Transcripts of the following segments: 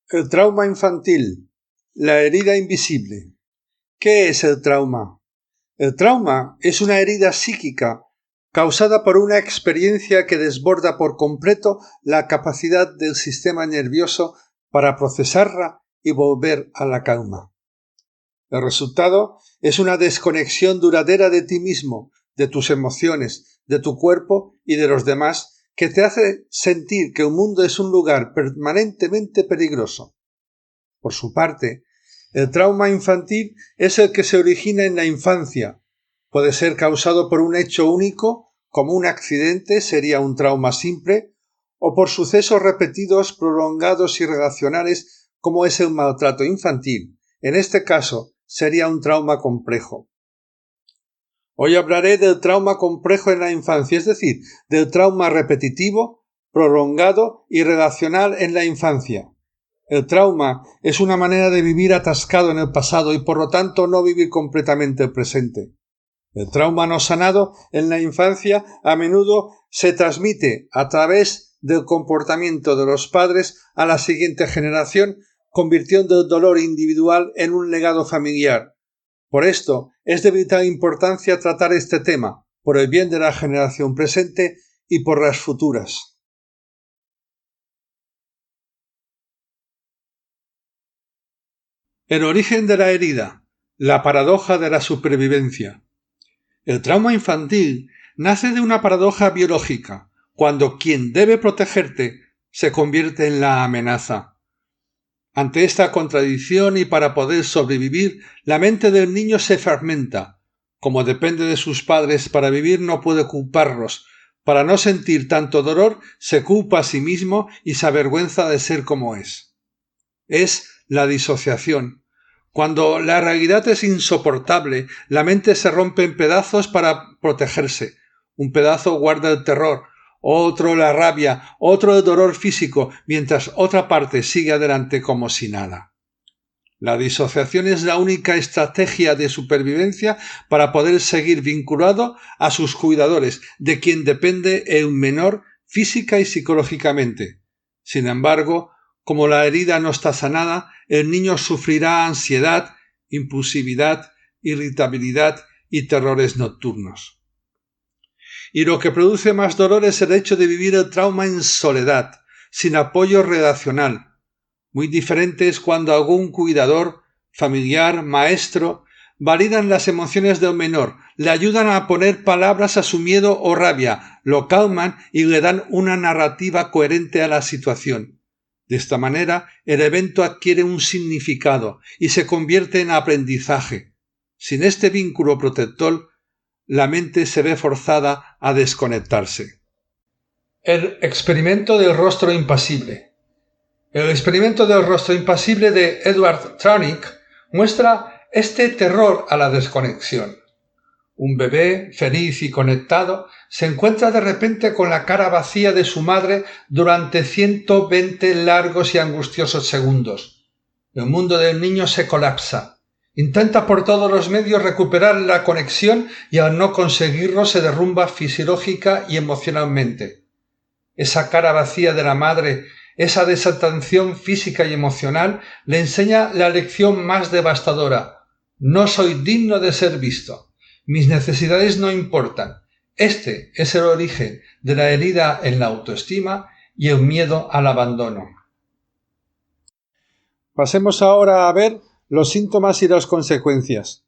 El trauma infantil, la herida invisible. ¿Qué es el trauma? El trauma es una herida psíquica causada por una experiencia que desborda por completo la capacidad del sistema nervioso para procesarla y volver a la calma. El resultado es una desconexión duradera de ti mismo, de tus emociones, de tu cuerpo y de los demás, que te hace sentir que el mundo es un lugar permanentemente peligroso. Por su parte, el trauma infantil es el que se origina en la infancia. Puede ser causado por un hecho único, como un accidente sería un trauma simple, o por sucesos repetidos, prolongados y relacionales, como es el maltrato infantil. En este caso, sería un trauma complejo. Hoy hablaré del trauma complejo en la infancia, es decir, del trauma repetitivo, prolongado y relacional en la infancia. El trauma es una manera de vivir atascado en el pasado y por lo tanto no vivir completamente el presente. El trauma no sanado en la infancia a menudo se transmite a través del comportamiento de los padres a la siguiente generación, convirtiendo el dolor individual en un legado familiar. Por esto es de vital importancia tratar este tema, por el bien de la generación presente y por las futuras. El origen de la herida, la paradoja de la supervivencia. El trauma infantil nace de una paradoja biológica, cuando quien debe protegerte se convierte en la amenaza. Ante esta contradicción y para poder sobrevivir, la mente del niño se fragmenta. Como depende de sus padres para vivir, no puede culparlos. Para no sentir tanto dolor, se culpa a sí mismo y se avergüenza de ser como es. Es la disociación. Cuando la realidad es insoportable, la mente se rompe en pedazos para protegerse. Un pedazo guarda el terror, otro la rabia, otro el dolor físico, mientras otra parte sigue adelante como si nada. La disociación es la única estrategia de supervivencia para poder seguir vinculado a sus cuidadores, de quien depende el menor física y psicológicamente. Sin embargo, como la herida no está sanada, el niño sufrirá ansiedad, impulsividad, irritabilidad y terrores nocturnos. Y lo que produce más dolor es el hecho de vivir el trauma en soledad, sin apoyo relacional. Muy diferente es cuando algún cuidador, familiar, maestro, validan las emociones del menor, le ayudan a poner palabras a su miedo o rabia, lo calman y le dan una narrativa coherente a la situación. De esta manera, el evento adquiere un significado y se convierte en aprendizaje. Sin este vínculo protector, la mente se ve forzada a desconectarse. El experimento del rostro impasible. El experimento del rostro impasible de Edward Tronick muestra este terror a la desconexión. Un bebé, feliz y conectado, se encuentra de repente con la cara vacía de su madre durante 120 largos y angustiosos segundos. El mundo del niño se colapsa. Intenta por todos los medios recuperar la conexión y al no conseguirlo se derrumba fisiológica y emocionalmente. Esa cara vacía de la madre, esa desatención física y emocional, le enseña la lección más devastadora. No soy digno de ser visto. Mis necesidades no importan. Este es el origen de la herida en la autoestima y el miedo al abandono. Pasemos ahora a ver los síntomas y las consecuencias.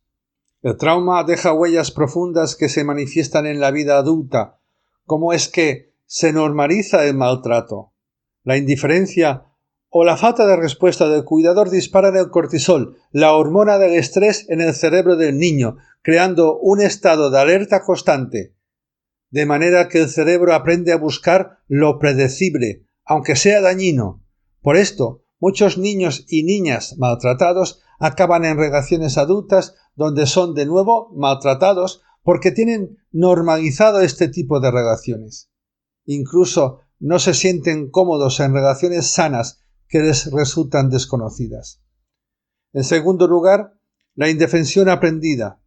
El trauma deja huellas profundas que se manifiestan en la vida adulta. ¿Cómo es que se normaliza el maltrato? La indiferencia o la falta de respuesta del cuidador disparan el cortisol, la hormona del estrés en el cerebro del niño, creando un estado de alerta constante, de manera que el cerebro aprende a buscar lo predecible, aunque sea dañino. Por esto, muchos niños y niñas maltratados acaban en relaciones adultas donde son de nuevo maltratados porque tienen normalizado este tipo de relaciones. Incluso no se sienten cómodos en relaciones sanas que les resultan desconocidas. En segundo lugar, la indefensión aprendida.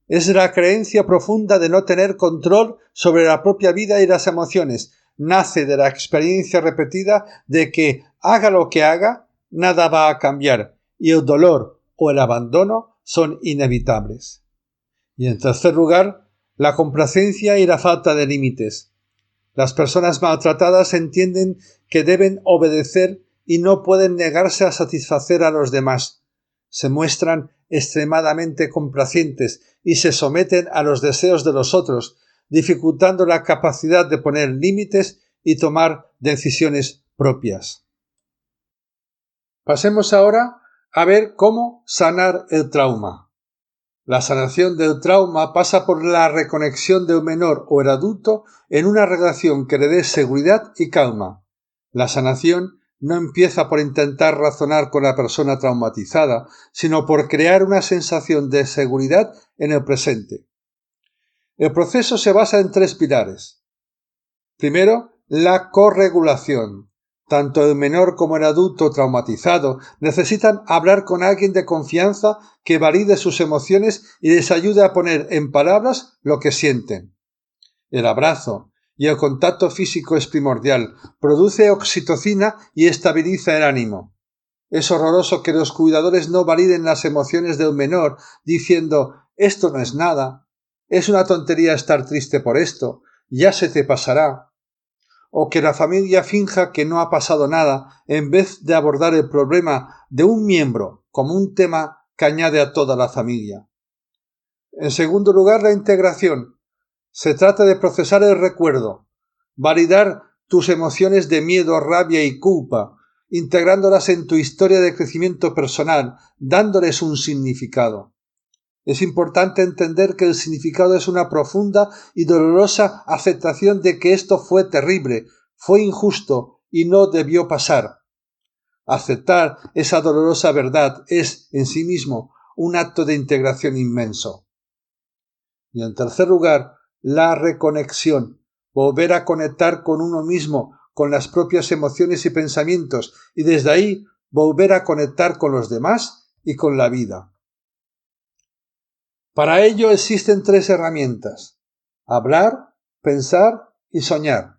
Es la creencia profunda de no tener control sobre la propia vida y las emociones. Nace de la experiencia repetida de que haga lo que haga, nada va a cambiar y el dolor o el abandono son inevitables. Y en tercer lugar, la complacencia y la falta de límites. Las personas maltratadas entienden que deben obedecer y no pueden negarse a satisfacer a los demás. Se muestran extremadamente complacientes y se someten a los deseos de los otros, dificultando la capacidad de poner límites y tomar decisiones propias. Pasemos ahora a ver cómo sanar el trauma. La sanación del trauma pasa por la reconexión del menor o el adulto en una relación que le dé seguridad y calma. La sanación no empieza por intentar razonar con la persona traumatizada, sino por crear una sensación de seguridad en el presente. El proceso se basa en 3 pilares. Primero, la corregulación. Tanto el menor como el adulto traumatizado necesitan hablar con alguien de confianza que valide sus emociones y les ayude a poner en palabras lo que sienten. El abrazo y el contacto físico es primordial, produce oxitocina y estabiliza el ánimo. Es horroroso que los cuidadores no validen las emociones del menor diciendo «esto no es nada», «es una tontería estar triste por esto», «ya se te pasará», o que la familia finja que no ha pasado nada en vez de abordar el problema de un miembro como un tema que añade a toda la familia. En segundo lugar, la integración. Se trata de procesar el recuerdo, validar tus emociones de miedo, rabia y culpa, integrándolas en tu historia de crecimiento personal, dándoles un significado. Es importante entender que el significado es una profunda y dolorosa aceptación de que esto fue terrible, fue injusto y no debió pasar. Aceptar esa dolorosa verdad es, en sí mismo, un acto de integración inmenso. Y en tercer lugar, la reconexión, volver a conectar con uno mismo, con las propias emociones y pensamientos, y desde ahí volver a conectar con los demás y con la vida. Para ello existen 3 herramientas: hablar, pensar y soñar.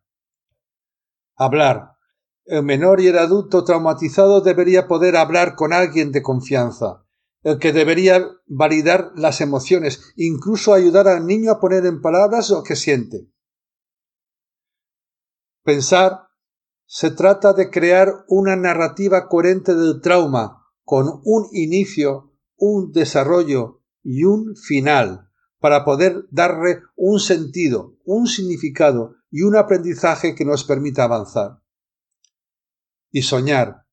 Hablar. El menor y el adulto traumatizado debería poder hablar con alguien de confianza, el que debería validar las emociones, incluso ayudar al niño a poner en palabras lo que siente. Pensar. Se trata de crear una narrativa coherente del trauma, con un inicio, un desarrollo y un final, para poder darle un sentido, un significado y un aprendizaje que nos permita avanzar. Y soñar.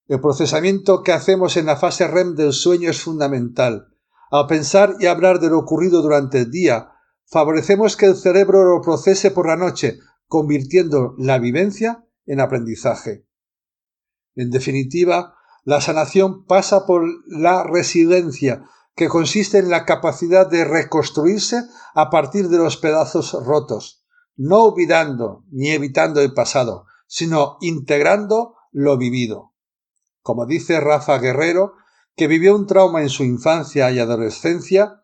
El procesamiento que hacemos en la fase REM del sueño es fundamental. Al pensar y hablar de lo ocurrido durante el día, favorecemos que el cerebro lo procese por la noche, convirtiendo la vivencia en aprendizaje. En definitiva, la sanación pasa por la resiliencia, que consiste en la capacidad de reconstruirse a partir de los pedazos rotos, no olvidando ni evitando el pasado, sino integrando lo vivido. Como dice Rafa Guerrero, que vivió un trauma en su infancia y adolescencia,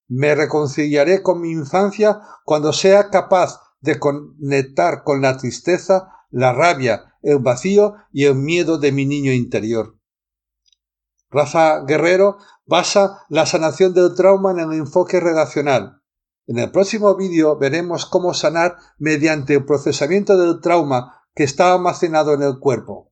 me reconciliaré con mi infancia cuando sea capaz de conectar con la tristeza, la rabia, el vacío y el miedo de mi niño interior. Rafa Guerrero basa la sanación del trauma en el enfoque relacional. En el próximo vídeo veremos cómo sanar mediante el procesamiento del trauma que está almacenado en el cuerpo.